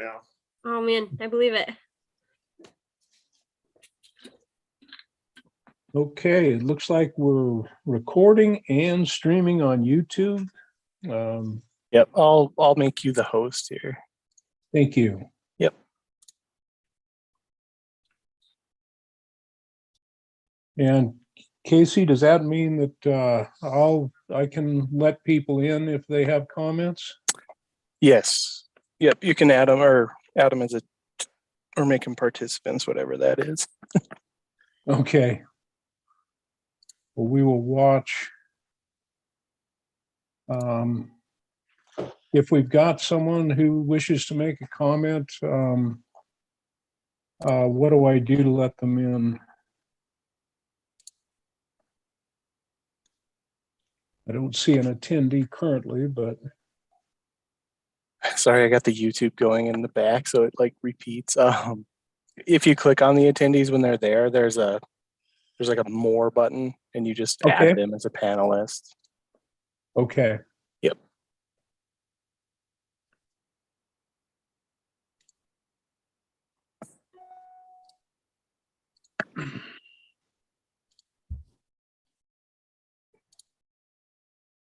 now. Oh man, I believe it. Okay, it looks like we're recording and streaming on YouTube. Yep, I'll make you the host here. Thank you. Yep. And Casey, does that mean that I can let people in if they have comments? Yes. Yep, you can add them as or make them participants, whatever that is. Okay. Well, we will watch. If we've got someone who wishes to make a comment, what do I do to let them in? I don't see an attendee currently, but Sorry, I got the YouTube going in the back, so it like repeats. If you click on the attendees when they're there, there's like a more button, and you just Okay. add them as a panelist. okay. Yep.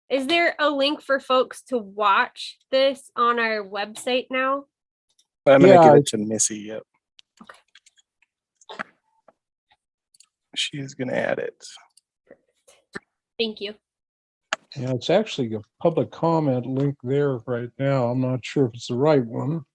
Is there a link for folks to watch this on our website now? I'm gonna Yeah. give it to Missy. Yep. Okay. She's gonna add it. Thank you. Yeah, it's actually a public comment link there right now. I'm not sure if it's the right one.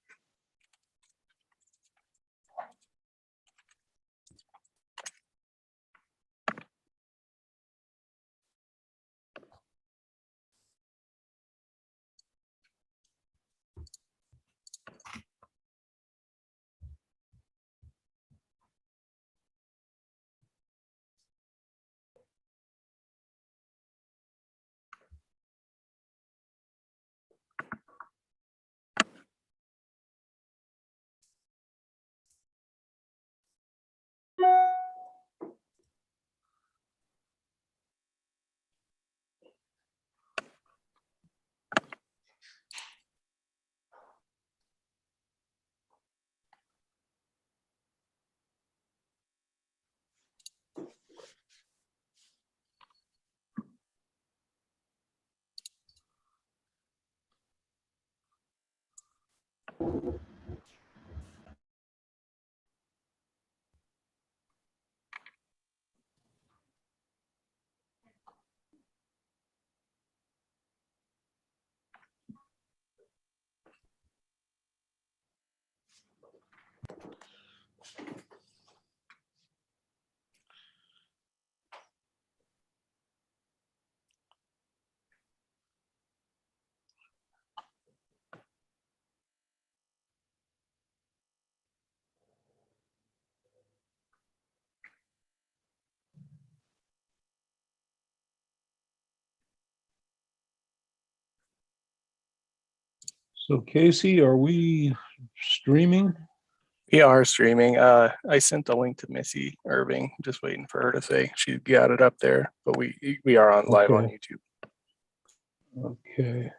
So Casey, are we streaming? We are streaming. I sent the link to Missy Irving. Just waiting for her to say she got it up there. But we are on live on Okay. YouTube. Okay.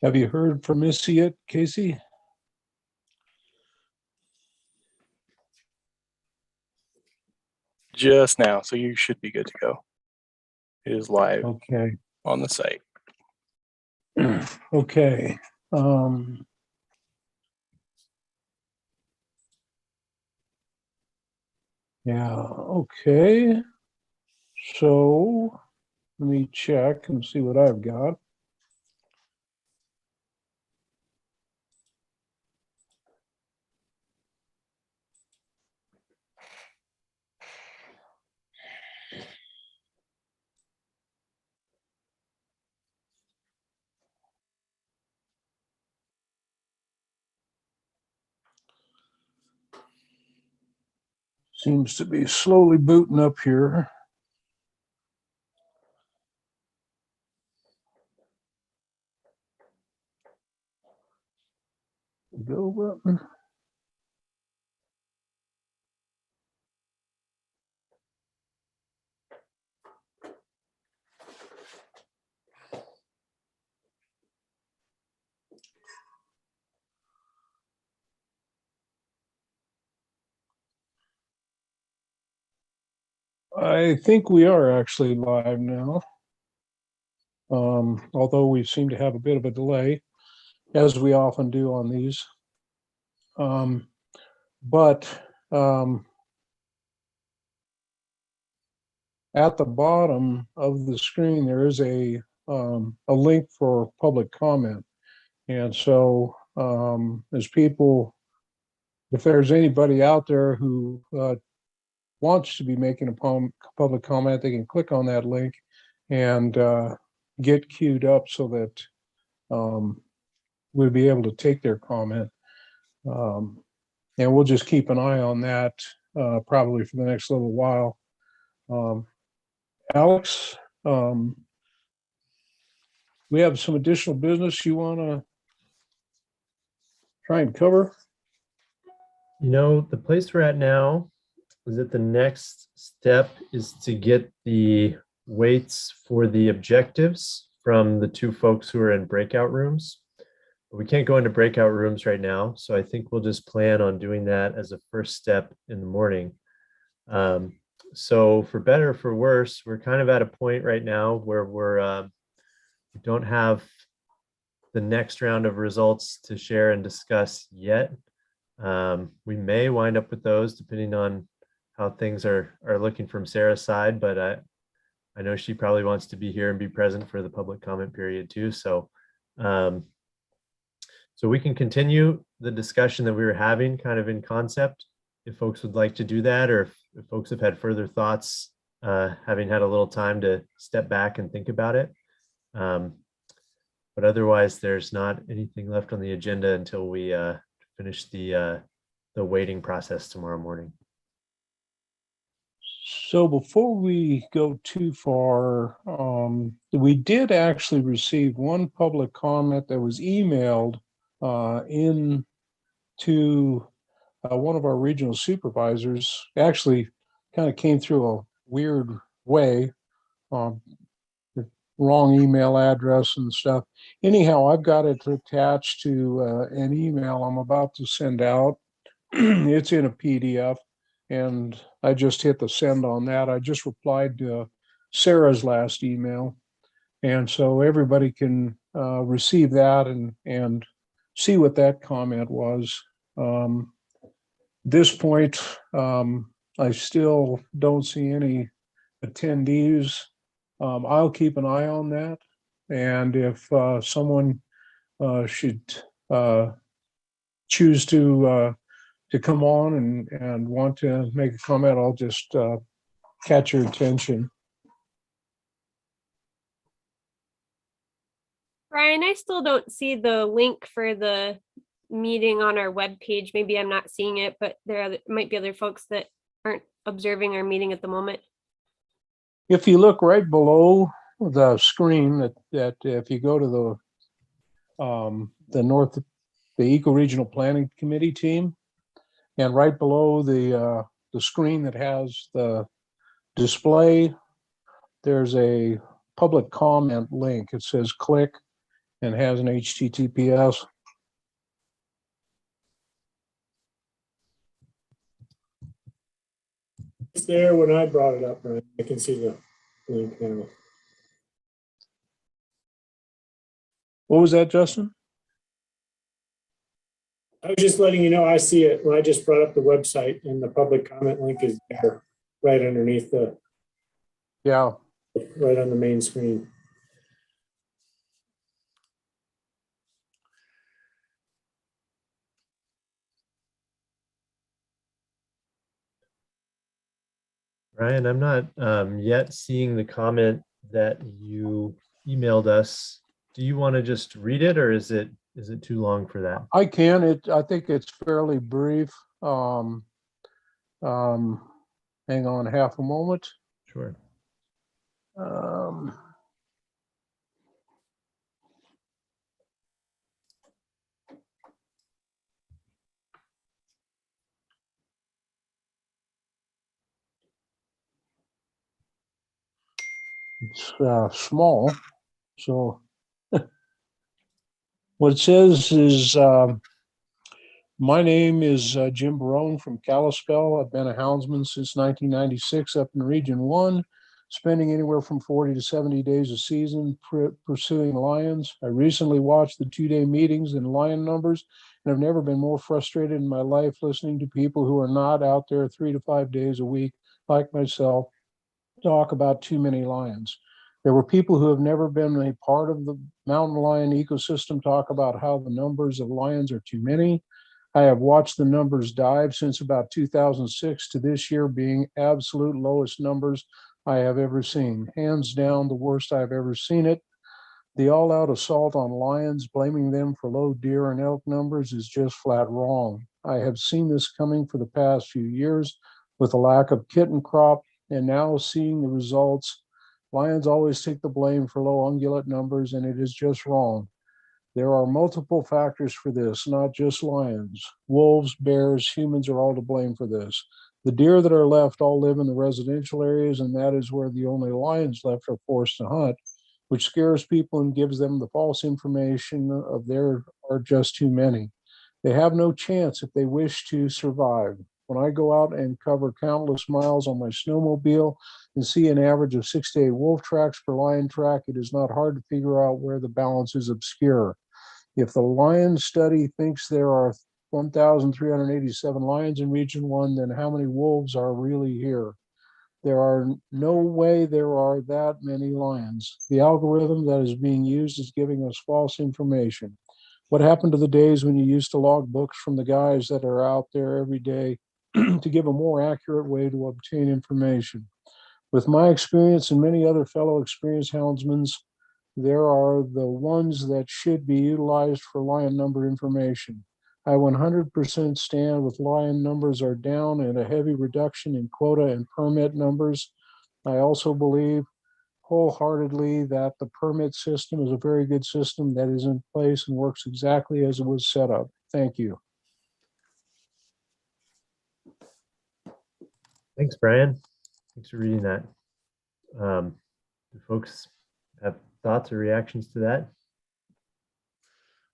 Have you heard from Missy yet, Casey? Just now, so you should be good to go. It is live Okay. on the site. Okay. Yeah, okay. So let me check and see what I've got. Seems to be slowly booting up here. Go button. I think we are actually live now. Although we seem to have a bit of a delay, as we often do on these. But at the bottom of the screen, there is a link for public comment. And so as people, if there's anybody out there who wants to be making a public comment, they can click on that link and get queued up so that we'll be able to take their comment. And we'll just keep an eye on that probably for the next little while. Alex, we have some additional business you want to try and cover? You know, the place we're at now is that the next step is to get the weights for the objectives from the two folks who are in breakout rooms. But we can't go into breakout rooms right now, so I think we'll just plan on doing that as a first step in the morning. So for better or for worse, we're kind of at a point right now where we don't have the next round of results to share and discuss yet. We may wind up with those depending on how things are looking from Sarah's side, but I know she probably wants to be here and be present for the public comment period too. So we can continue the discussion that we were having kind of in concept if folks would like to do that, or if folks have had further thoughts, having had a little time to step back and think about it. But otherwise, there's not anything left on the agenda until we finish the weighting process tomorrow morning. So before we go too far, we did actually receive one public comment that was emailed in to one of our regional supervisors. Actually kind of came through a weird way, wrong email address and stuff. Anyhow, I've got it attached to an email I'm about to send out. It's in a PDF, and I just hit the send on that. I just replied to Sarah's last email, and so everybody can receive that and see what that comment was. This point, I still don't see any attendees. I'll keep an eye on that, and if someone should choose to come on and want to make a comment, I'll just catch your attention. Brian, I still don't see the link for the meeting on our webpage. Maybe I'm not seeing it, but there might be other folks that aren't observing our meeting at the moment. If you look right below the screen, that if you go to the Ecoregional Planning Committee team, and right below the screen that has the display, there's a public comment link. It says click, and has an HTTPS. It's there when I brought it up, Brian. I can see the link now. What was that, Justin? I was just letting you know, I see it when I just brought up the website, and the public comment link is there, right underneath Yeah, right on the main screen. Ryan, I'm not yet seeing the comment that you emailed us. Do you want to just read it, or is it too long for that? I can. I think it's fairly brief. Um, hang on half a moment. Sure. It's small. So what it says is, my name is Jim Barone from Kalispell. I've been a houndsman since 1996 up in Region 1, spending anywhere from 40 to 70 days a season pursuing lions. I recently watched the 2-day meetings in lion numbers, and I've never been more frustrated in my life listening to people who are not out there 3 to 5 days a week, like myself, talk about too many lions. There were people who have never been a part of the mountain lion ecosystem talk about how the numbers of lions are too many. I have watched the numbers dive since about 2006 to this year being absolute lowest numbers I have ever seen. Hands down, the worst I've ever seen it. The all-out assault on lions, blaming them for low deer and elk numbers, is just flat wrong. I have seen this coming for the past few years with a lack of kitten crop, and now seeing the results. Lions always take the blame for low ungulate numbers, and it is just wrong. There are multiple factors for this, not just lions. Wolves, bears, humans are all to blame for this. The deer that are left all live in the residential areas, and that is where the only lions left are forced to hunt, which scares people and gives them the false information of there are just too many. They have no chance if they wish to survive. When I go out and cover countless miles on my snowmobile and see an average of 6 to 8 wolf tracks per lion track, it is not hard to figure out where the balance is obscure. If the lion study thinks there are 1,387 lions in Region 1, then how many wolves are really here? There are no way there are that many lions. The algorithm that is being used is giving us false information. What happened to the days when you used to log books from the guys that are out there every day to give a more accurate way to obtain information? With my experience and many other fellow experienced houndsmen's, there are the ones that should be utilized for lion number information. I 100% stand with lion numbers are down and a heavy reduction in quota and permit numbers. I also believe wholeheartedly that the permit system is a very good system that is in place and works exactly as it was set up. Thank you. Thanks, Brian. Thanks for reading that. Do folks have thoughts or reactions to that?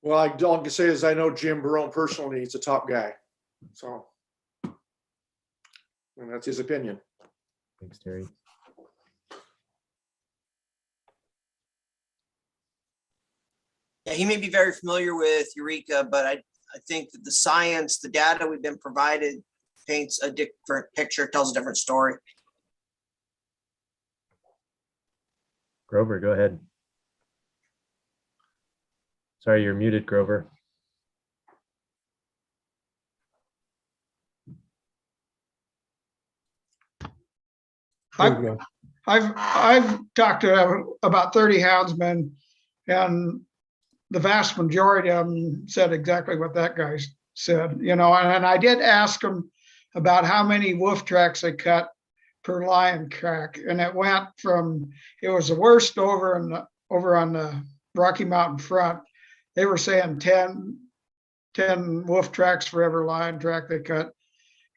Well, all I can say is I know Jim Barone personally. He's a top guy. So, and that's his opinion. Thanks, Terry. Yeah, he may be very familiar with Eureka, but I think that the science, the data we've been provided paints a different picture, tells a different story. Grover, go ahead. Sorry, you're muted, Grover. I've talked to about 30 houndsmen, and the vast majority of them said exactly what that guy said, and I did ask them about how many wolf tracks they cut per lion track, and it went from, it was the worst over on the Rocky Mountain front. They were saying 10 wolf tracks for every lion track they cut,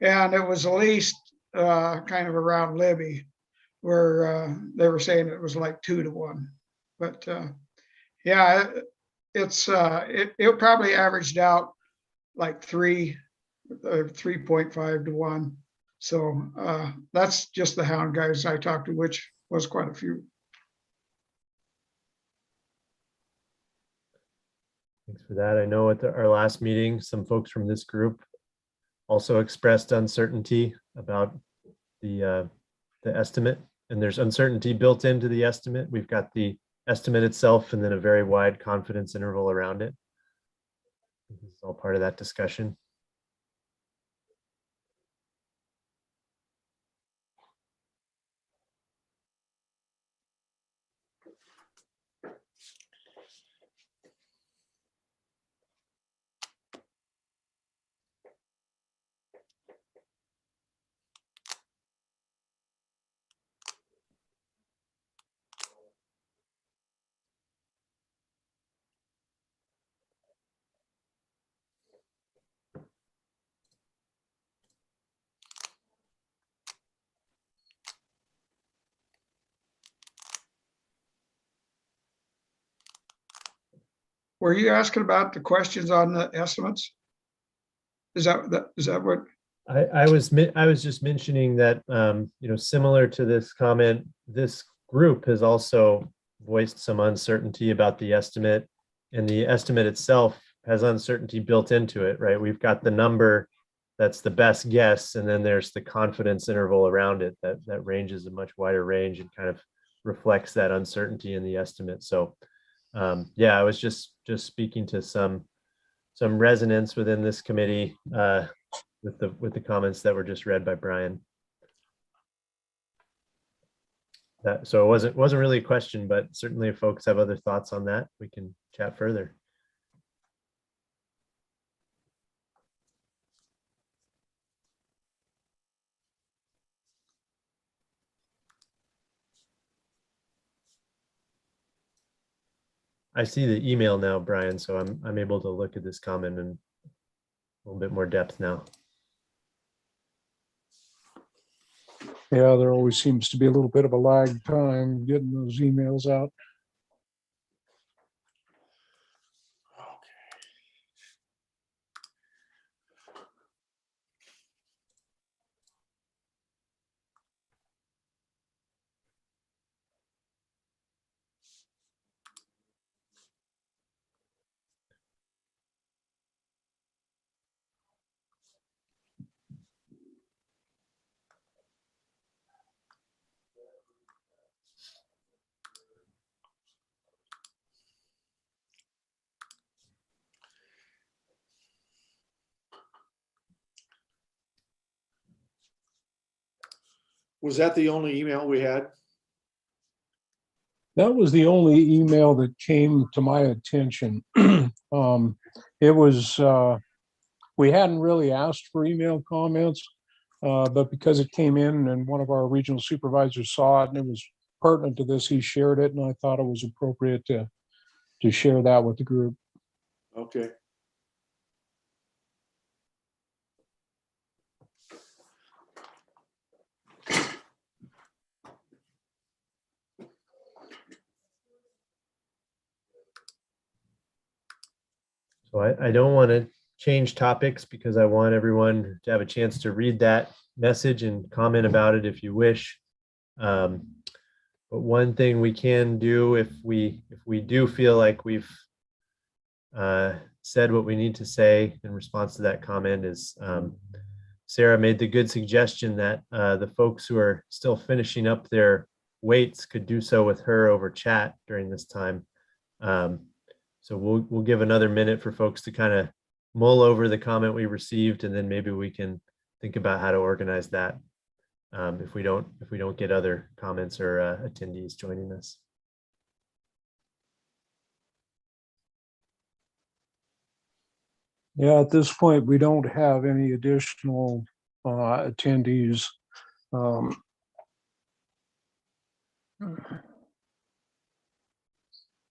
and it was the least kind of around Libby, where they were saying it was like 2 to 1. But yeah, it probably averaged out like 3.5 to 1. So that's just the hound guys I talked to, which was quite a few. Thanks for that. I know at our last meeting, some folks from this group also expressed uncertainty about the estimate, and there's uncertainty built into the estimate. We've got the estimate itself and then a very wide confidence interval around it. This is all part of that discussion. Were you asking about the questions on the estimates? Is that what? I was just mentioning that, similar to this comment, this group has also voiced some uncertainty about the estimate, and the estimate itself has uncertainty built into it, right? We've got the number that's the best guess, and then there's the confidence interval around it that ranges a much wider range and kind of reflects that uncertainty in the estimate. So yeah, I was just speaking to some resonance within this committee with the comments that were just read by Brian. So it wasn't really a question, but certainly if folks have other thoughts on that, we can chat further. I see the email now, Brian, so I'm able to look at this comment in a little bit more depth now. Yeah, there always seems to be a little bit of a lag time getting those emails out. Was that the only email we had? That was the only email that came to my attention. It was, we hadn't really asked for email comments, but because it came in and one of our regional supervisors saw it and it was pertinent to this, he shared it, and I thought it was appropriate to share that with the group. Okay. So I don't want to change topics because I want everyone to have a chance to read that message and comment about it if you wish. But one thing we can do if we do feel like we've said what we need to say in response to that comment is Sarah made the good suggestion that the folks who are still finishing up their weights could do so with her over chat during this time. So we'll give another minute for folks to kind of mull over the comment we received, and then maybe we can think about how to organize that if we don't get other comments or attendees joining us. Yeah, at this point, we don't have any additional attendees.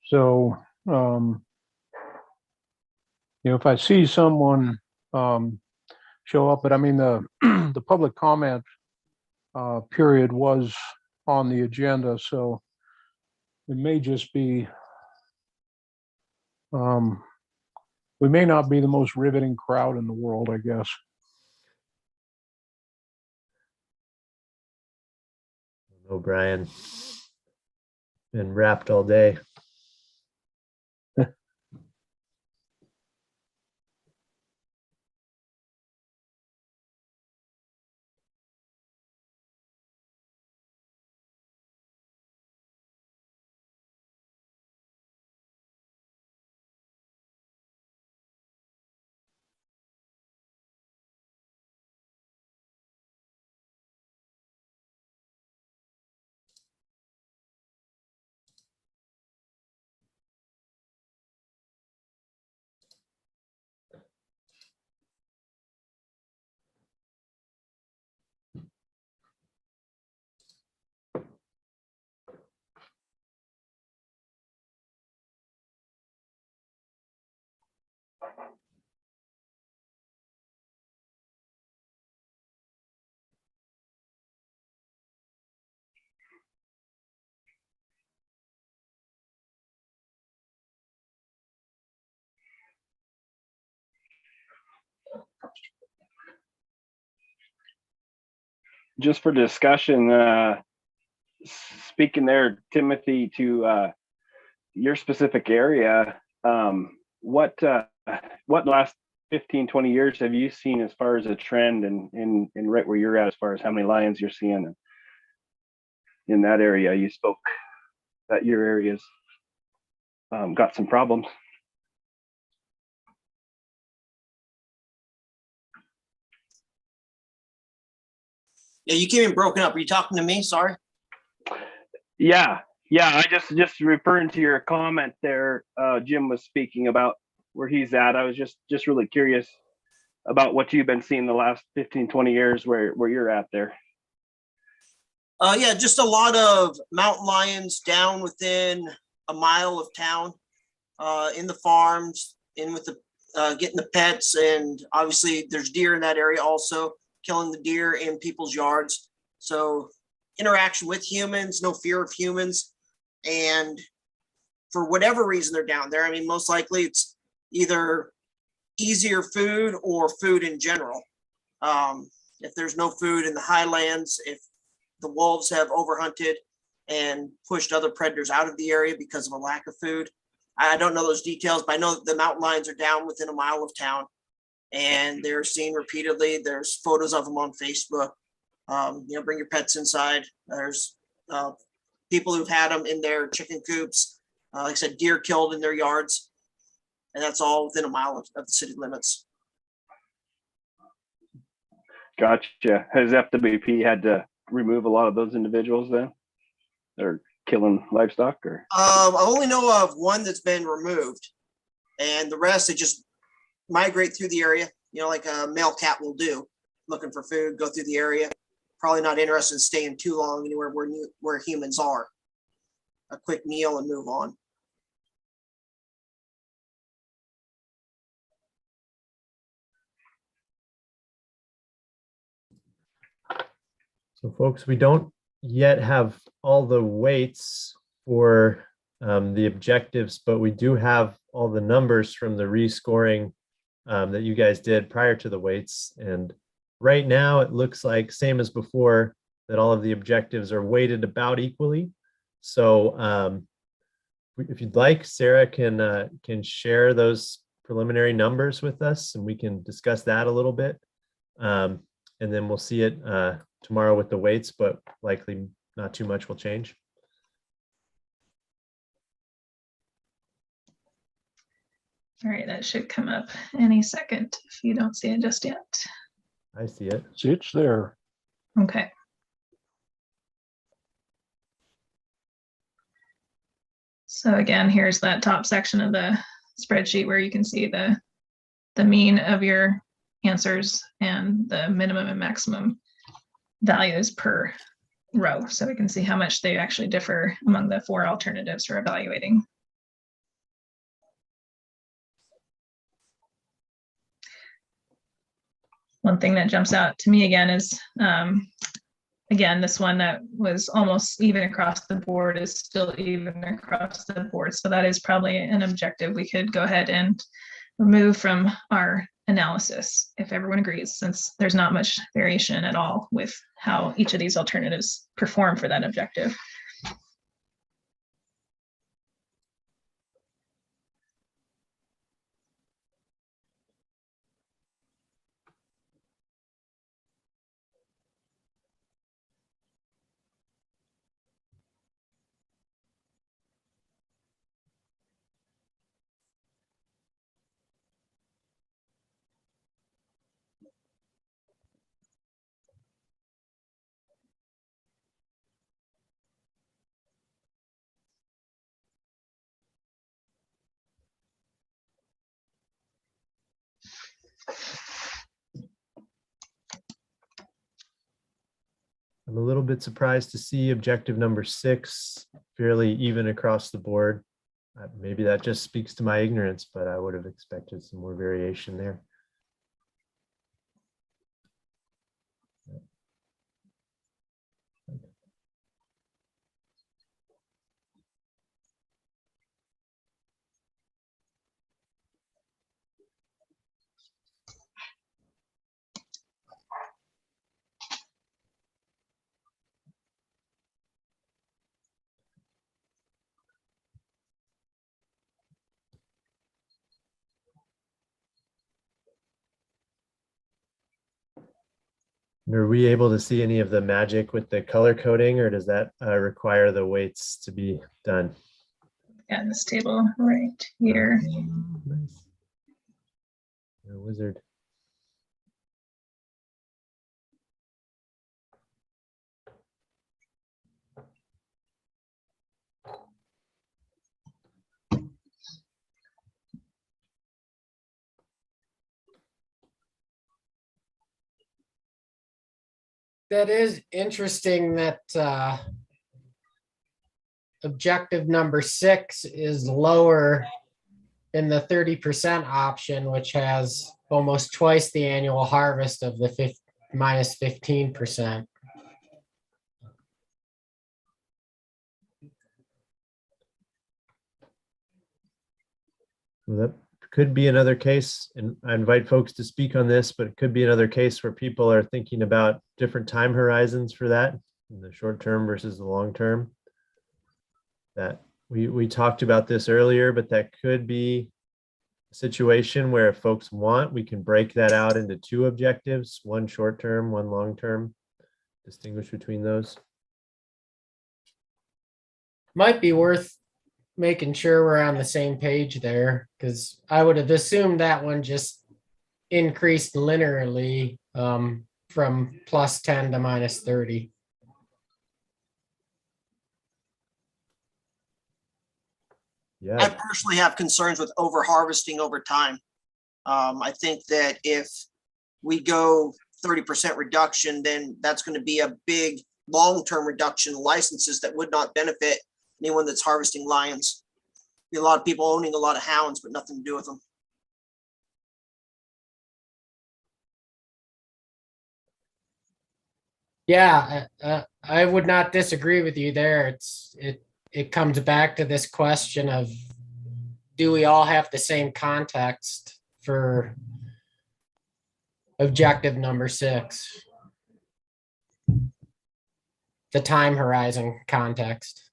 So, if I see someone show up, but I mean, the public comment period was on the agenda, so it may just be We may not be the most riveting crowd in the world, I guess. Oh, Brian. Been wrapped all day. Just for discussion, speaking there, Timothy, to your specific area, what last 15, 20 years have you seen as far as a trend in right where you're at, as far as how many lions you're seeing in that area? You spoke that your area's got some problems. Yeah, you came in broken up. Are you talking to me? Sorry. Yeah. I just referring to your comment there. Jim was speaking about where he's at. I was just really curious about what you've been seeing the last 15, 20 years where you're at there. Yeah, just a lot of mountain lions down within a mile of town, in the farms, in with the getting the pets, and obviously there's deer in that area also, killing the deer in people's yards. So interaction with humans, no fear of humans, and for whatever reason they're down there. I mean, most likely it's either easier food or food in general. If there's no food in the highlands, if the wolves have overhunted and pushed other predators out of the area because of a lack of food. I don't know those details, but I know that the mountain lions are down within a mile of town and they're seen repeatedly. There's photos of them on Facebook. Bring your pets inside. There's people who've had them in their chicken coops. Like I said, deer killed in their yards. And that's all within a mile of the city limits. Gotcha. Has FWP had to remove a lot of those individuals then? They're killing livestock, or? I only know of one that's been removed, and the rest, they just migrate through the area, like a male cat will do, looking for food, go through the area. Probably not interested in staying too long anywhere where humans are. A quick meal and move on. So folks, we don't yet have all the weights for the objectives, but we do have all the numbers from the rescoring that you guys did prior to the weights. And right now it looks like, same as before, that all of the objectives are weighted about equally. So if you'd like, Sarah can share those preliminary numbers with us and we can discuss that a little bit. And then we'll see it tomorrow with the weights, but likely not too much will change. All right, that should come up any second if you don't see it just yet. I see it. It's there. Okay. So again, here's that top section of the spreadsheet where you can see the mean of your answers and the minimum and maximum values per row. So we can see how much they actually differ among the 4 alternatives we're evaluating. One thing that jumps out to me again is again, this one that was almost even across the board is still even across the board. So that is probably an objective we could go ahead and remove from our analysis, if everyone agrees, since there's not much variation at all with how each of these alternatives perform for that objective. I'm a little bit surprised to see objective number 6 fairly even across the board. Maybe that just speaks to my ignorance, but I would have expected some more variation there. And are we able to see any of the magic with the color coding, or does that require the weights to be done? Yeah, this table right here. Nice. You're a wizard. That is interesting that objective number 6 is lower than the 30% option, which has almost twice the annual harvest of the minus 15%. Well, that could be another case, and I invite folks to speak on this, but it could be another case where people are thinking about different time horizons for that, in the short term versus the long term. That we talked about this earlier, but that could be a situation where if folks want, we can break that out into 2 objectives, one short term, one long term, distinguish between those. Might be worth making sure we're on the same page there, because I would have assumed that one just increased linearly from plus 10 to minus 30. Yeah. I personally have concerns with over harvesting over time. I think that if we go 30% reduction, then that's going to be a big long-term reduction in licenses that would not benefit anyone that's harvesting lions. Be a lot of people owning a lot of hounds, but nothing to do with them. Yeah, I would not disagree with you there. It comes back to this question of, do we all have the same context for objective number 6? The time horizon context.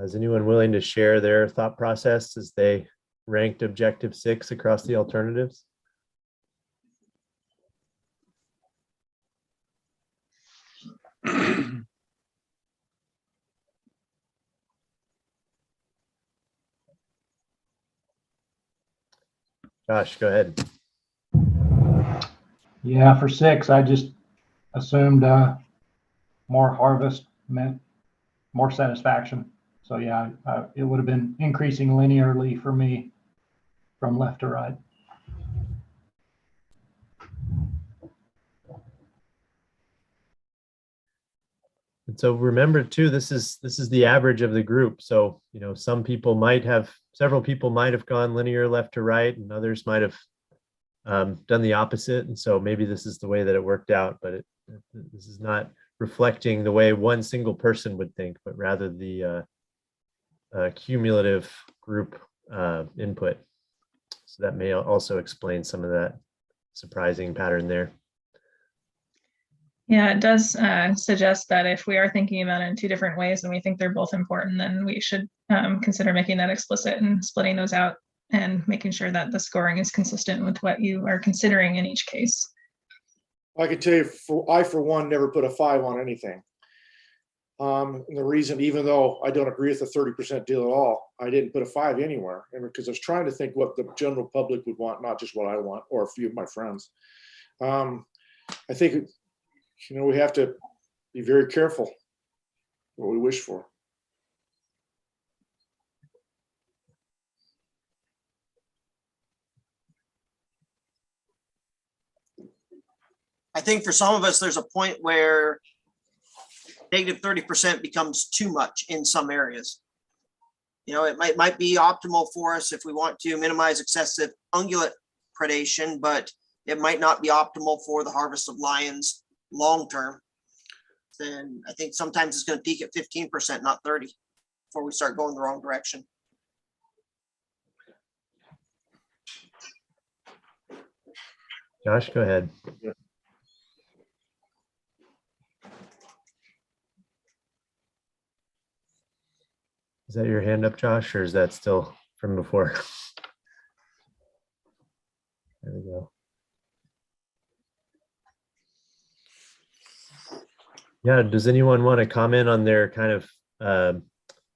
Is anyone willing to share their thought process as they ranked objective 6 across the alternatives? Josh, go ahead. Yeah, for 6, I just assumed more harvest meant more satisfaction. So yeah, it would have been increasing linearly for me from left to right. And so remember too, this is the average of the group. So, you know, several people might have gone linear left to right, and others might have done the opposite. And so maybe this is the way that it worked out, but this is not reflecting the way one single person would think, but rather the cumulative group input. So that may also explain some of that surprising pattern there. Yeah, it does suggest that if we are thinking about it in two different ways and we think they're both important, then we should consider making that explicit and splitting those out and making sure that the scoring is consistent with what you are considering in each case. I can tell you, I for one never put a 5 on anything. And the reason, even though I don't agree with the 30% deal at all, I didn't put a 5 anywhere, and because I was trying to think what the general public would want, not just what I want or a few of my friends. I think, we have to be very careful what we wish for. I think for some of us, there's a point where negative 30% becomes too much in some areas. It might be optimal for us if we want to minimize excessive ungulate predation, but it might not be optimal for the harvest of lions long-term. Then I think sometimes it's going to peak at 15%, not 30, before we start going the wrong direction. Josh, go ahead. Is that your hand up, Josh, or is that still from before? There we go. Yeah, does anyone want to comment on their kind of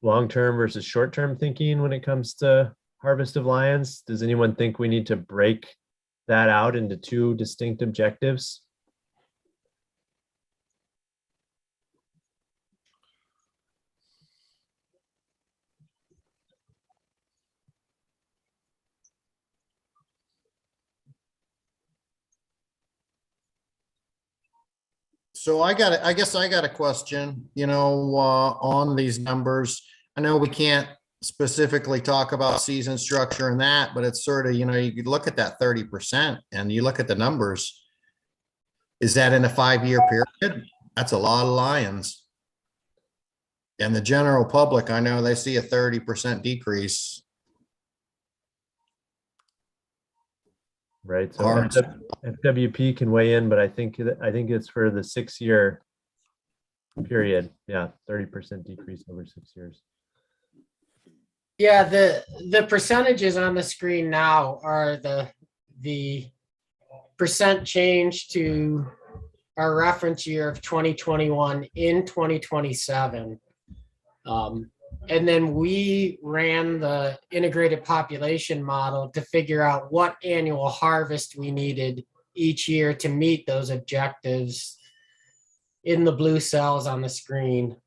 long-term versus short-term thinking when it comes to harvest of lions? Does anyone think we need to break that out into two distinct objectives? So I guess I got a question, on these numbers. I know we can't specifically talk about season structure and that, but it's sort of, you could look at that 30% and you look at the numbers. Is that in a 5-year period? That's a lot of lions. And the general public, I know they see a 30% decrease. Right. So FWP can weigh in, but I think it's for the 6-year period. Yeah, 30% decrease over 6 years. Yeah, the percentages on the screen now are the percent change to our reference year of 2021 in 2027. And then we ran the integrated population model to figure out what annual harvest we needed each year to meet those objectives in the blue cells on the screen.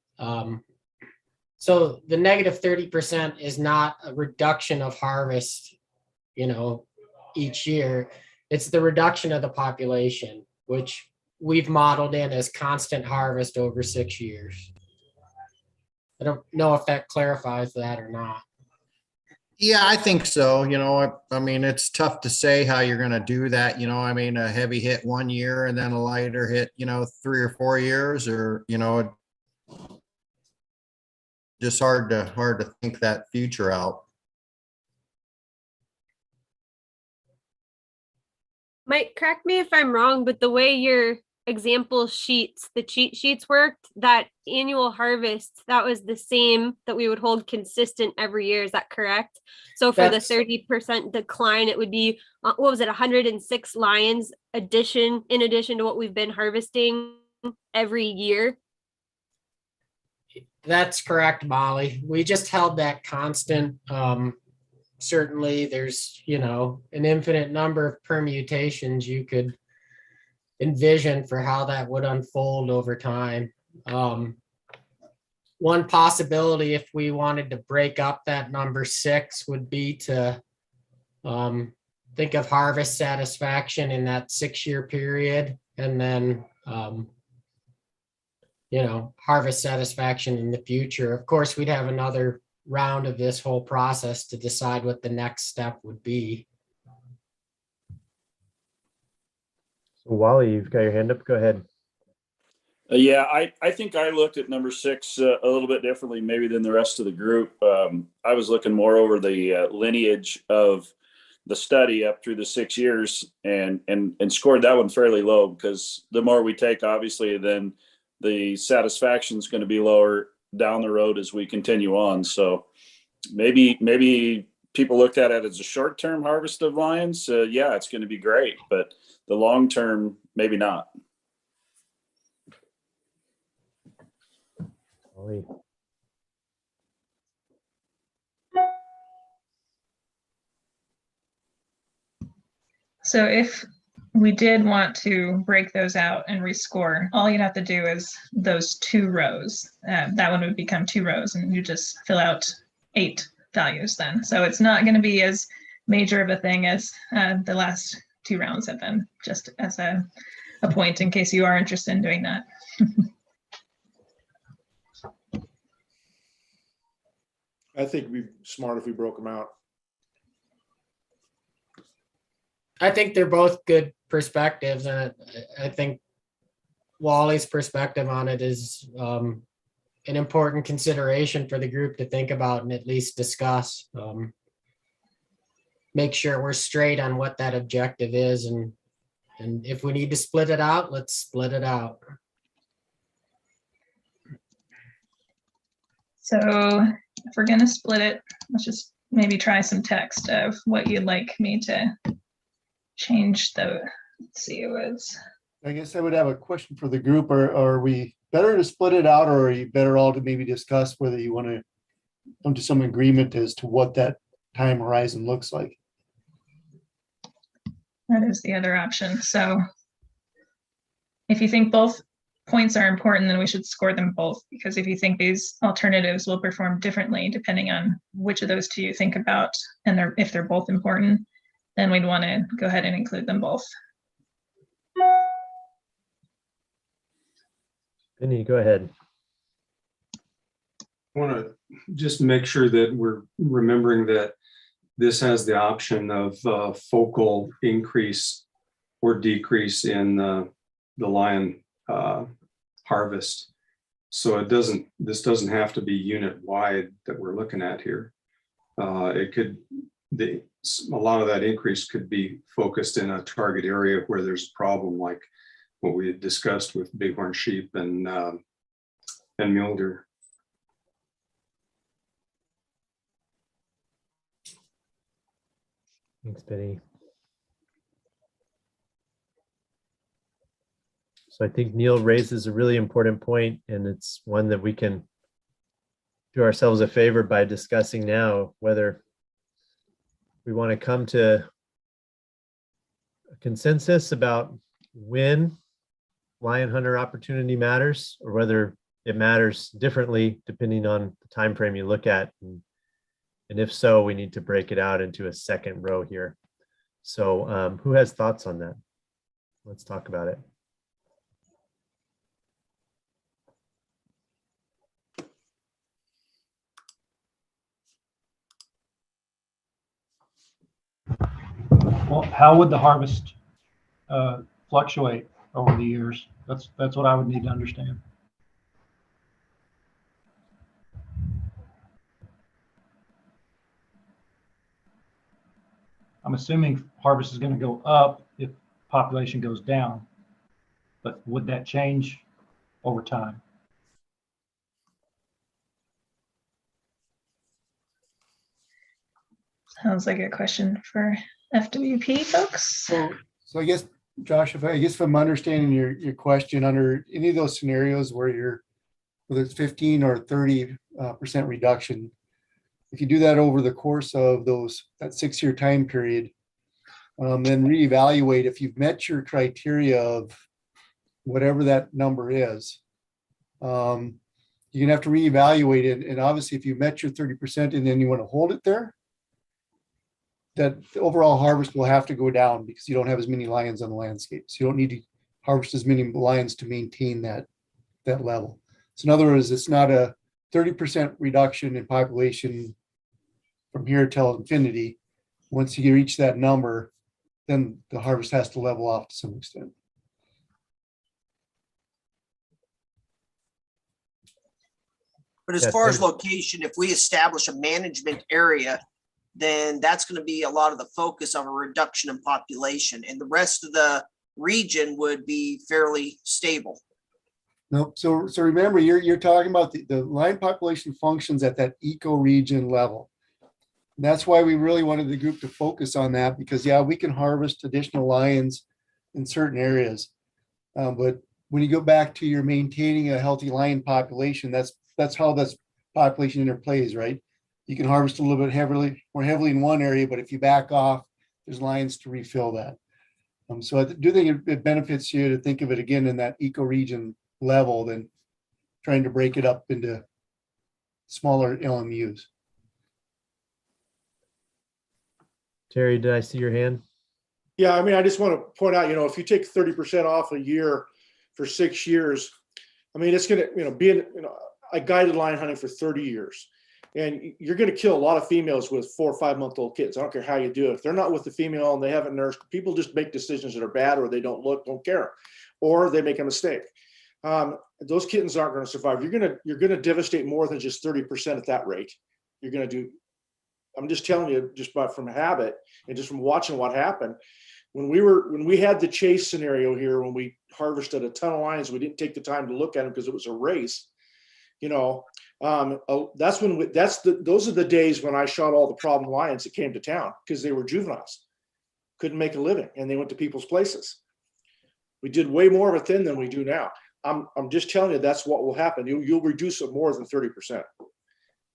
So the negative 30% is not a reduction of harvest, each year. It's the reduction of the population, which we've modeled in as constant harvest over 6 years. I don't know if that clarifies that or not. Yeah, I think so. I mean, it's tough to say how you're going to do that. A heavy hit 1 year and then a lighter hit, 3 or 4 years, or, just hard to think that future out. Mike, correct me if I'm wrong, but the way your example sheets, the cheat sheets worked, that annual harvest, that was the same that we would hold consistent every year. Is that correct? So for the 30% decline, it would be, what was it, 106 lions in addition to what we've been harvesting every year? That's correct, Molly. We just held that constant. Certainly there's, an infinite number of permutations you could envision for how that would unfold over time. One possibility, if we wanted to break up that number 6, would be to think of harvest satisfaction in that 6-year period, and then harvest satisfaction in the future. Of course, we'd have another round of this whole process to decide what the next step would be. So Wally, you've got your hand up. Go ahead. Yeah, I think I looked at number 6 a little bit differently, maybe than the rest of the group. I was looking more over the lineage of the study up through the 6 years, and scored that one fairly low, because the more we take, obviously, then the satisfaction is going to be lower down the road as we continue on. So maybe people looked at it as a short-term harvest of lions. Yeah, it's going to be great, but the long-term, maybe not. Wally. So if we did want to break those out and rescore, all you'd have to do is those 2 rows. That one would become 2 rows, and you just fill out 8 values then. So it's not going to be as major of a thing as the last 2 rounds have been, just as a point in case you are interested in doing that. I think it'd be smart if we broke them out. I think they're both good perspectives, and I think Wally's perspective on it is an important consideration for the group to think about and at least discuss. Make sure we're straight on what that objective is, and if we need to split it out, let's split it out. So if we're going to split it, let's just maybe try some text of what you'd like me to change the, let's see, it was. I guess I would have a question for the group. Are we better to split it out, or are you better all to maybe discuss whether you want to come to some agreement as to what that time horizon looks like? That is the other option. So if you think both points are important, then we should score them both, because if you think these alternatives will perform differently depending on which of those 2 you think about, and if they're both important, then we'd want to go ahead and include them both. Vinny, go ahead. I want to just make sure that we're remembering that this has the option of focal increase or decrease in the lion harvest. So this doesn't have to be unit wide that we're looking at here. It could, a lot of that increase could be focused in a target area where there's a problem, like what we had discussed with bighorn sheep and mule deer. Thanks, Benny. So I think Neil raises a really important point, and it's one that we can do ourselves a favor by discussing now, whether we want to come to a consensus about when lion hunter opportunity matters, or whether it matters differently depending on the time frame you look at. And if so, we need to break it out into a second row here. So who has thoughts on that? Let's talk about it. Well, how would the harvest fluctuate over the years? That's what I would need to understand. I'm assuming harvest is going to go up if population goes down, but would that change over time? Sounds like a question for FWP folks. So I guess, Josh, if I'm understanding your question, under any of those scenarios where whether it's 15 or 30% reduction, if you do that over the course of that 6-year time period, then reevaluate if you've met your criteria of whatever that number is. You're gonna have to reevaluate it. And obviously, if you met your 30% and then you want to hold it there, that the overall harvest will have to go down because you don't have as many lions on the landscape. So you don't need to harvest as many lions to maintain that level. So in other words, it's not a 30% reduction in population from here till infinity. Once you reach that number, then the harvest has to level off to some extent. But as Yeah, far as thanks. location, if we establish a management area, then that's going to be a lot of the focus of a reduction in population, and the rest of the region would be fairly stable. Nope. So remember, you're talking about the lion population functions at that ecoregion level. And that's why we really wanted the group to focus on that, because yeah, we can harvest additional lions in certain areas. But when you go back to your maintaining a healthy lion population, that's how this population interplays, right? You can harvest a little bit more heavily in one area, but if you back off, there's lions to refill that. So I do think it benefits you to think of it again in that ecoregion level than trying to break it up into smaller LMUs. Terry, did I see your hand? Yeah, I mean, I just want to point out, if you take 30% off a year for 6 years, I mean, it's going to, I guided lion hunting for 30 years. And you're going to kill a lot of females with 4 or 5 month old kids. I don't care how you do it. If they're not with the female and they haven't nursed, people just make decisions that are bad, or they don't care, or they make a mistake. Those kittens aren't going to survive. You're going to devastate more than just 30% at that rate. You're going to do. I'm just telling you, just from habit and just from watching what happened. When we had the chase scenario here, when we harvested a ton of lions, we didn't take the time to look at them because it was a race. Those are the days when I shot all the problem lions that came to town because they were juveniles, couldn't make a living, and they went to people's places. We did way more of it then than we do now. I'm just telling you, that's what will happen. You'll reduce it more than 30%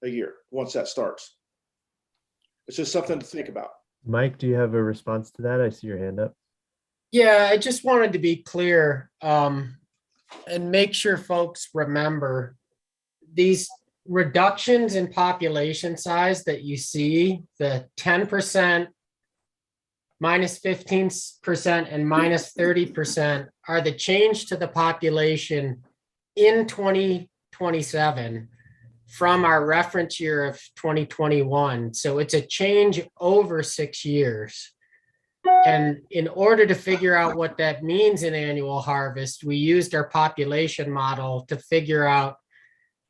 a year once that starts. It's just something to think about. Mike, do you have a response to that? I see your hand up. Yeah, I just wanted to be clear and make sure folks remember these reductions in population size that you see, the 10%, minus 15%, and minus 30% are the change to the population in 2027 from our reference year of 2021. So it's a change over 6 years. And in order to figure out what that means in annual harvest, we used our population model to figure out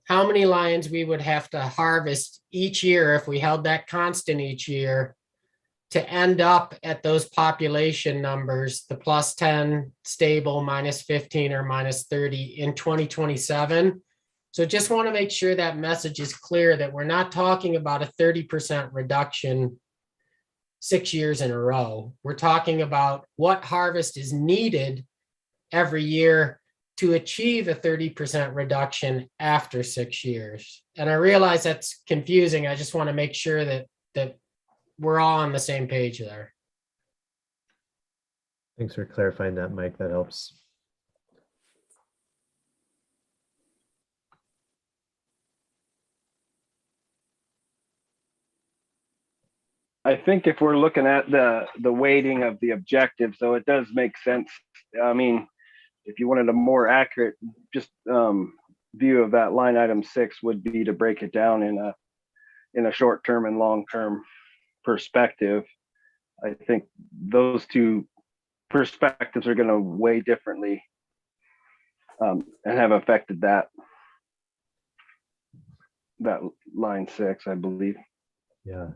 how many lions we would have to harvest each year if we held that constant each year to end up at those population numbers, the plus 10 stable, minus 15 or minus 30 in 2027. So just want to make sure that message is clear that we're not talking about a 30% reduction 6 years in a row. We're talking about what harvest is needed every year to achieve a 30% reduction after 6 years. And I realize that's confusing. I just want to make sure that we're all on the same page there. Thanks for clarifying that, Mike. That helps. I think if we're looking at the weighting of the objectives, though, it does make sense. I mean, if you wanted a more accurate just view of that line item 6 would be to break it down in a short-term and long-term perspective. I think those two perspectives are going to weigh differently and have affected that line 6, I believe. Yeah.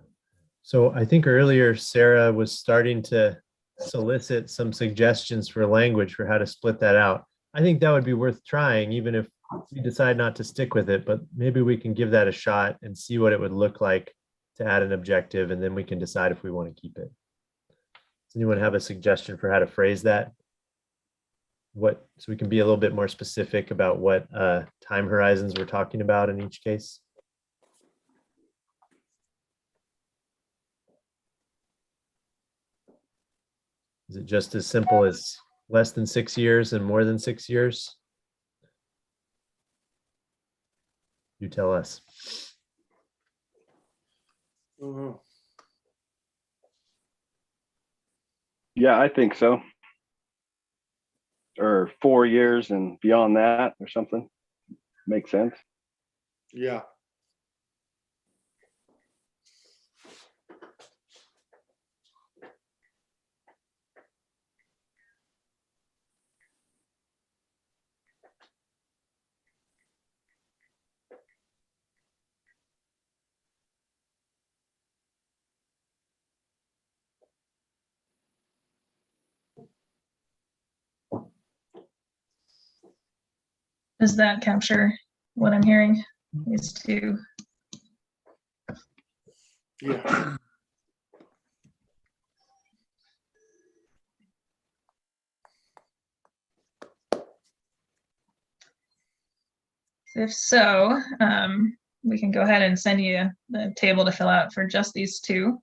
So I think earlier Sarah was starting to solicit some suggestions for language for how to split that out. I think that would be worth trying, even if we decide not to stick with it, but maybe we can give that a shot and see what it would look like to add an objective, and then we can decide if we want to keep it. Does anyone have a suggestion for how to phrase that? So we can be a little bit more specific about what time horizons we're talking about in each case? Is it just as simple as less than 6 years and more than 6 years? You tell us. Mm-hmm. Yeah, I think so. Or 4 years and beyond that or something. Makes sense. Yeah. Does that capture what I'm hearing? Is to Yeah. if so, we can go ahead and send you the table to fill out for just these two.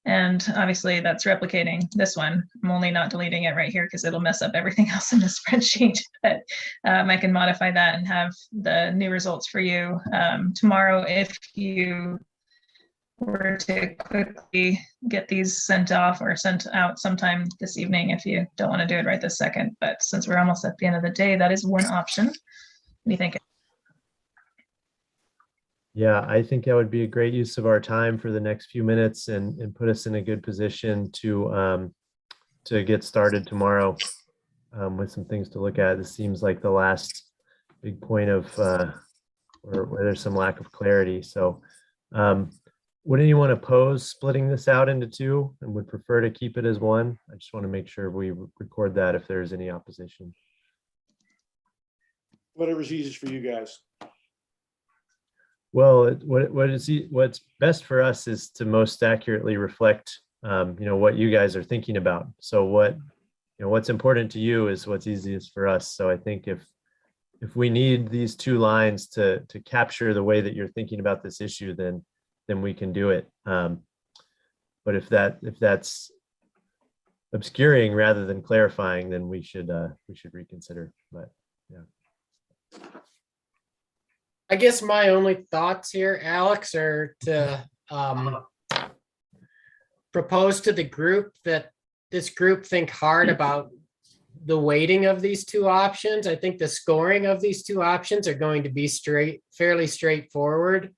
And obviously that's replicating this one. I'm only not deleting it right here because it'll mess up everything else in the spreadsheet. But I can modify that and have the new results for you tomorrow. If you were to quickly get these sent off or sent out sometime this evening, if you don't want to do it right this second. But since we're almost at the end of the day, that is one option. What do you think? Yeah, I think that would be a great use of our time for the next few minutes and put us in a good position to get started tomorrow with some things to look at. This seems like the last big point of where there's some lack of clarity. So would anyone oppose splitting this out into two and would prefer to keep it as one? I just want to make sure we record that if there's any opposition. Whatever's easiest for you guys. Well, what's best for us is to most accurately reflect, what you guys are thinking about. So what's important to you is what's easiest for us. So I think if we need these two lines to capture the way that you're thinking about this issue, then we can do it. But if that's obscuring rather than clarifying, then we should reconsider. But yeah. I guess my only thoughts here, Alex, are to propose to the group that this group think hard about the weighting of these two options. I think the scoring of these two options are going to be fairly straightforward.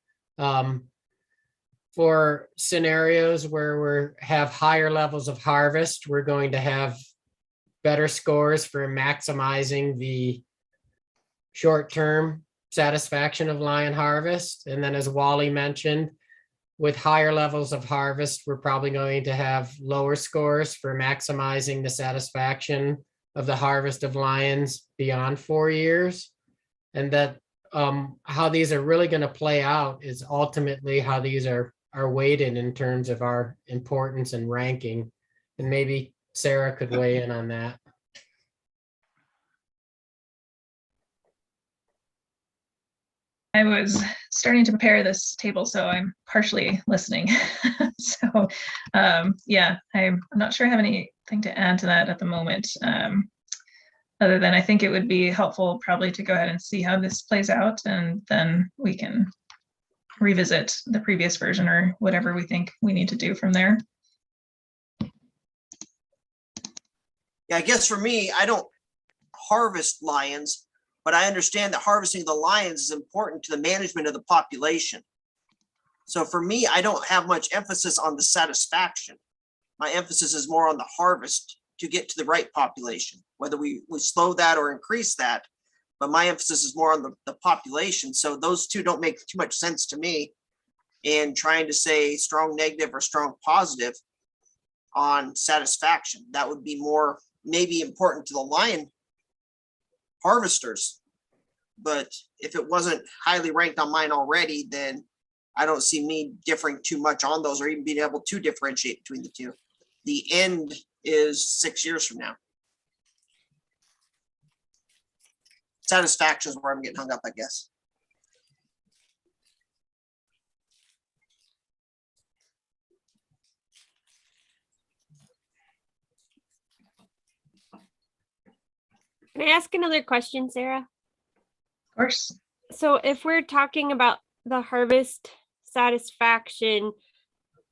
For scenarios where we have higher levels of harvest, we're going to have better scores for maximizing the short-term satisfaction of lion harvest. And then as Wally mentioned, with higher levels of harvest, we're probably going to have lower scores for maximizing the satisfaction of the harvest of lions beyond 4 years. And that how these are really going to play out is ultimately how these are weighted in terms of our importance and ranking. And maybe Sarah could weigh in on that. I was starting to prepare this table, so I'm partially listening. So yeah, I'm not sure I have anything to add to that at the moment. Other than I think it would be helpful probably to go ahead and see how this plays out, and then we can revisit the previous version or whatever we think we need to do from there. Yeah, I guess for me, I don't harvest lions, but I understand that harvesting the lions is important to the management of the population. So for me, I don't have much emphasis on the satisfaction. My emphasis is more on the harvest to get to the right population, whether we slow that or increase that. But my emphasis is more on the population. So those two don't make too much sense to me in trying to say strong negative or strong positive on satisfaction. That would be more maybe important to the lion harvesters. But if it wasn't highly ranked on mine already, then I don't see me differing too much on those or even being able to differentiate between the two. The end is 6 years from now. Satisfaction is where I'm getting hung up, I guess. Can I ask another question, Sarah? Of course. So if we're talking about the harvest satisfaction,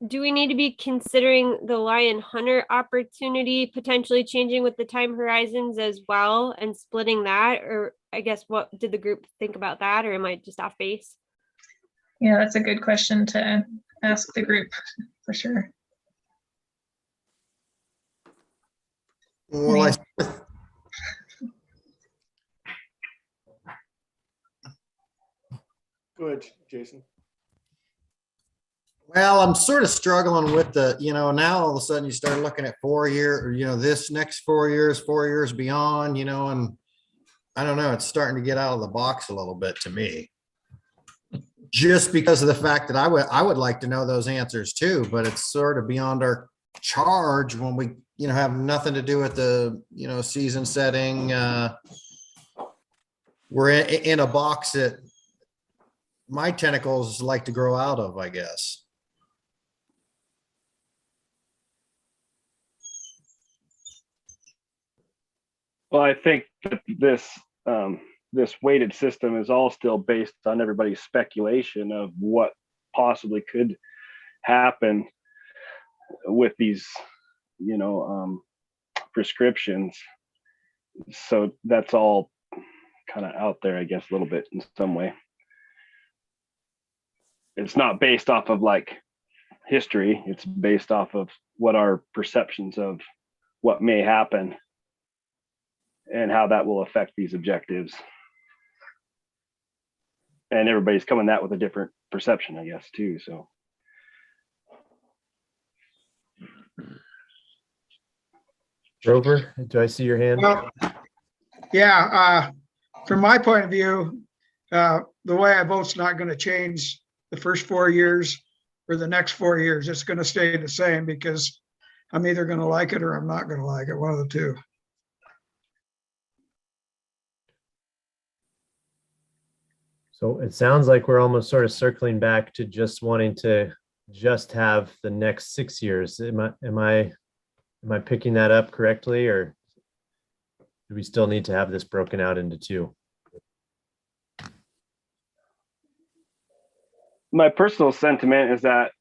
do we need to be considering the lion hunter opportunity potentially changing with the time horizons as well and splitting that? Or I guess what did the group think about that, or am I just off base? Yeah, that's a good question to ask the group for sure. Well, Go ahead, Jason. Well, I'm sort of struggling with now all of a sudden you start looking at 4 year, or, this next 4 years, 4 years beyond, and I don't know, it's starting to get out of the box a little bit to me. Just because of the fact that I would like to know those answers too, but it's sort of beyond our charge when we, have nothing to do with the, season setting. We're in a box that my tentacles like to grow out of, I guess. Well, I think that this weighted system is all still based on everybody's speculation of what possibly could happen with these, prescriptions. So that's all kind of out there, I guess, a little bit in some way. It's not based off of like history. It's based off of what our perceptions of what may happen and how that will affect these objectives. And everybody's coming at with a different perception, I guess, too. So. Rover, do I see your hand? Well, yeah, from my point of view, the way I vote's not going to change the first 4 years or the next 4 years. It's going to stay the same because I'm either going to like it or I'm not going to like it, one of the two. So it sounds like we're almost sort of circling back to just wanting to just have the next 6 years. Am I picking that up correctly, or do we still need to have this broken out into two? My personal sentiment is that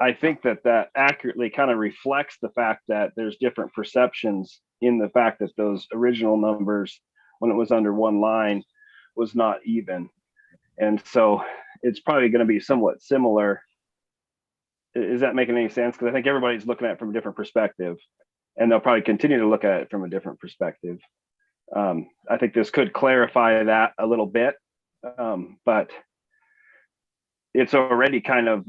I think that accurately kind of reflects the fact that there's different perceptions in the fact that those original numbers, when it was under one line, was not even. And so it's probably going to be somewhat similar. Is that making any sense? Because I think everybody's looking at it from a different perspective, and they'll probably continue to look at it from a different perspective. I think this could clarify that a little bit, but it's already kind of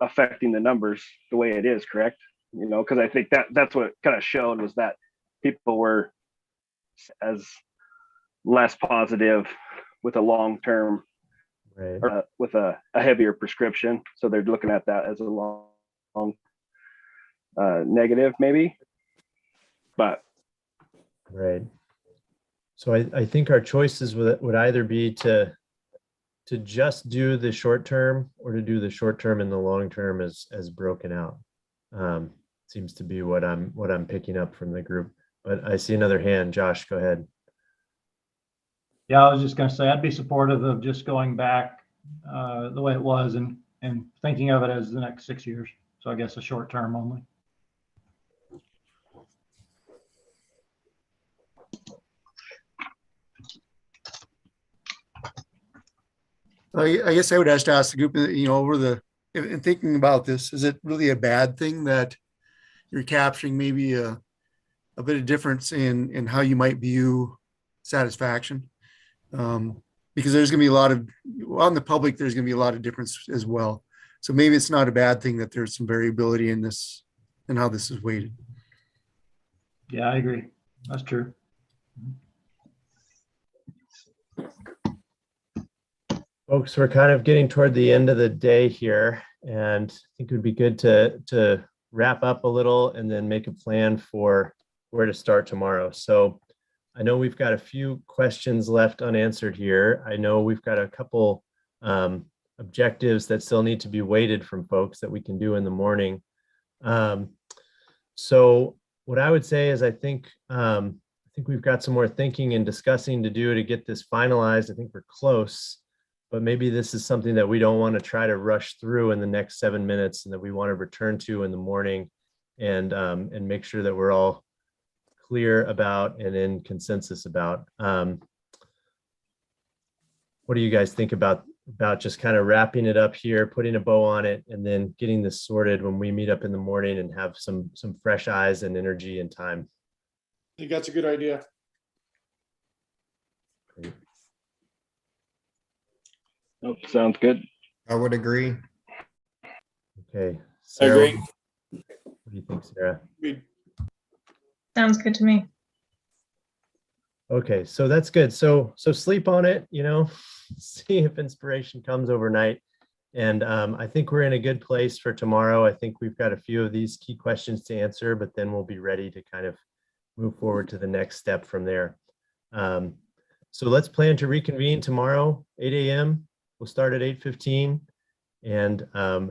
affecting the numbers the way it is, correct? Because I think that's what it kind of showed, was that people were as less positive with a long-term, right, with a heavier prescription. So they're looking at that as a long negative, maybe. But right. So I think our choices would either be to just do the short term or to do the short term and the long term as broken out. Seems to be what I'm picking up from the group. But I see another hand. Josh, go ahead. Yeah, I was just going to say I'd be supportive of just going back the way it was and thinking of it as the next 6 years. So I guess a short term only. I guess I would have to ask the group, in thinking about this, is it really a bad thing that you're capturing maybe a bit of difference in how you might view satisfaction? Because there's going to be on the public, there's going to be a lot of difference as well. So maybe it's not a bad thing that there's some variability in this and how this is weighted. Yeah, I agree. That's true. Folks, we're kind of getting toward the end of the day here, and I think it would be good to wrap up a little and then make a plan for where to start tomorrow. So I know we've got a few questions left unanswered here. I know we've got a couple objectives that still need to be weighted from folks that we can do in the morning. So what I would say is I think we've got some more thinking and discussing to do to get this finalized. I think we're close, but maybe this is something that we don't want to try to rush through in the next 7 minutes, and that we want to return to in the morning and make sure that we're all clear about and in consensus about. What do you guys think about just kind of wrapping it up here, putting a bow on it, and then getting this sorted when we meet up in the morning and have some fresh eyes and energy and time? I think that's a good idea. Great. Oh, sounds good. I would agree. Okay. I Sarah, agree. what do you think, Sarah? Sounds good to me. Okay, so that's good. So sleep on it, see if inspiration comes overnight. And I think we're in a good place for tomorrow. I think we've got a few of these key questions to answer, but then we'll be ready to kind of move forward to the next step from there. So let's plan to reconvene tomorrow, 8 a.m. We'll start at 8:15 and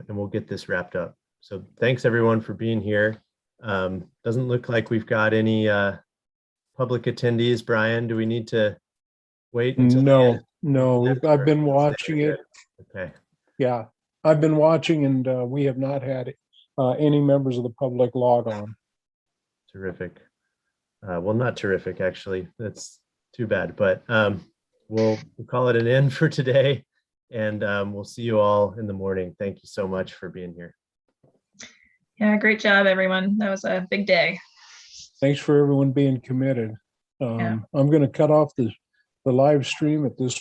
we'll get this wrapped up. So thanks everyone for being here. Doesn't look like we've got any public attendees. Brian, do we need to wait until the end? No, I've been watching it. Okay. Yeah, I've been watching and we have not had any members of the public log on. Terrific. Well, not terrific, actually. That's too bad, but we'll call it an end for today, and we'll see you all in the morning. Thank you so much for being here. Yeah, great job, everyone. That was a big day. Thanks for everyone being committed. Yeah. I'm going to cut off the live stream at this